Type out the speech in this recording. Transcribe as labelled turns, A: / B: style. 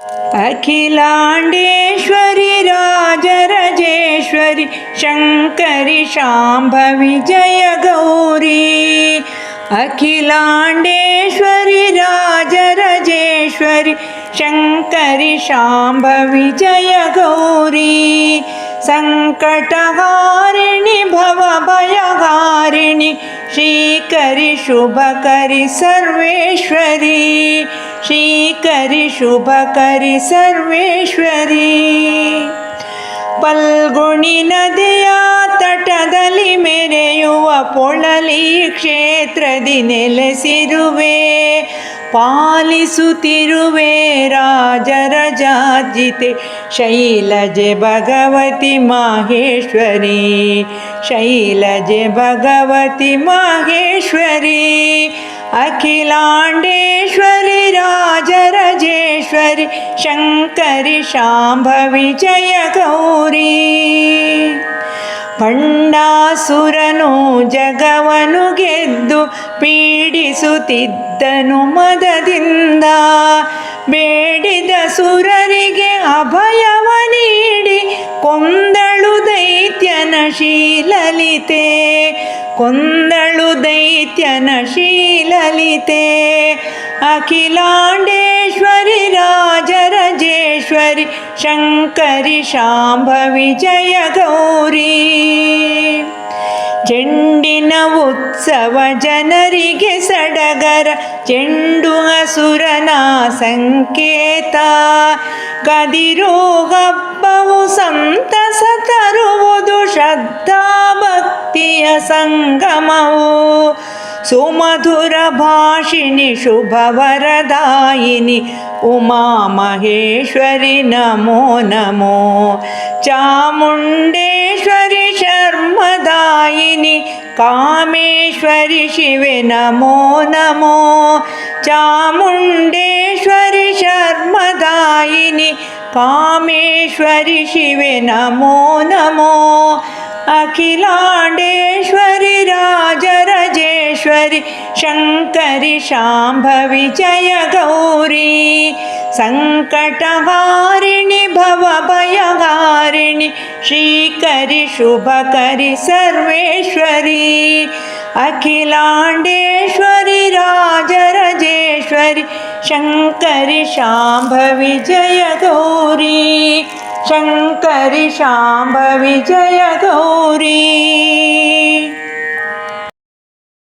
A: अखिलाण्डेश्वरि राजराजेश्वरि शङ्करि शाम्भवि जय गौरी। अखिलाण्डेश्वरि राजराजेश्वरि शङ्करि शाम्भवि जय गौरी। सङ्कटहारिणि भवभयहारिणि श्रीकरि शुभकरि सर्वेश्वरी। श्रीकरि शुभकरि सर्वेश्वरी। ಪಲ್ಗುಣಿ ನದಿಯ ತಟದಲ್ಲಿ ಮೆರೆಯುವ ಪೊಳಲಿ ಕ್ಷೇತ್ರದಿ ನೆಲೆಸಿರುವೆ, ಪಾಲಿಸುತ್ತಿರುವೆ ರಾಜರಾಜಾರ್ಜಿತೆ ಶೈಲಜೆ ಭಗವತಿ ಮಾಹೇಶ್ವರಿ। ಶೈಲಜೆ ಭಗವತಿ ಮಾಹೇಶ್ವರಿ। अखिलाण्डेश्वरि राजराजेश्वरि शङ्करि शाम्भवि जय गौरी। ಭಂಡಾಸುರನು ಜಗವನು ಗೆದ್ದು ಪೀಡಿಸುತ್ತಿದ್ದನು ಮದದಿಂದ, ಬೇಡಿದ ಸುರರಿಗೆ ಅಭಯವ ನೀಡಿ ಕೊಂದಳು ದೈತ್ಯನ ಶ್ರೀಲಲಿತೆ। ಕೊಂದಳು ದೈತ್ಯನ ಶ್ರೀಲಲಿತೆ। ಅಖಿಲಾಂಡೇಶ್ವರಿ ರಾಜರಾಜೇಶ್ವರಿ ಶಂಕರಿ ಶಾಂಭವಿ ಜಯ ಗೌರಿ। ಚೆಂಡಿನ ಉತ್ಸವ ಜನರಿಗೆ ಸಡಗರ, ಚೆಂಡು ಅಸುರನ ಸಂಕೇತ, ಕದಿರು ಹಬ್ಬವು ಸಂತಸ ತರುವುದು, ಶ್ರದ್ಧಾ ಭಕ್ತಿಯ ಸಂಗಮವು, ಸುಮಧುರ ಭಾಷಿಣಿ ಶುಭವರದಾಯಿನಿ ಉಮಾ ಮಹೇಶ್ವರಿ ನಮೋ ನಮೋ। ಚಾಮುಂಡೇಶ್ವರಿ ಶರ್ಮದಾಯಿನಿ ಕಾಮೇಶ್ವರಿ ಶಿವೆ ನಮೋ ನಮೋ। ಚಾಮುಂಡೇಶ್ವರಿ ಶರ್ಮದಾಯಿನಿ ಕಾಮೇಶ್ವರಿ ಶಿವೆ ನಮೋ ನಮೋ। अखिलाण्डेश्वरि राजराजेश्वरि शङ्करि शाम्भवि जय गौरी। सङ्कटहारिणि भवभयहारिणि श्रीकरि शुभकरि सर्वेश्वरी। अखिलाण्डेश्वरि राजराजेश्वरि शङ्करि शाम्भवि जय गौरी। शङ्करि शाम्भवि जय गौरी।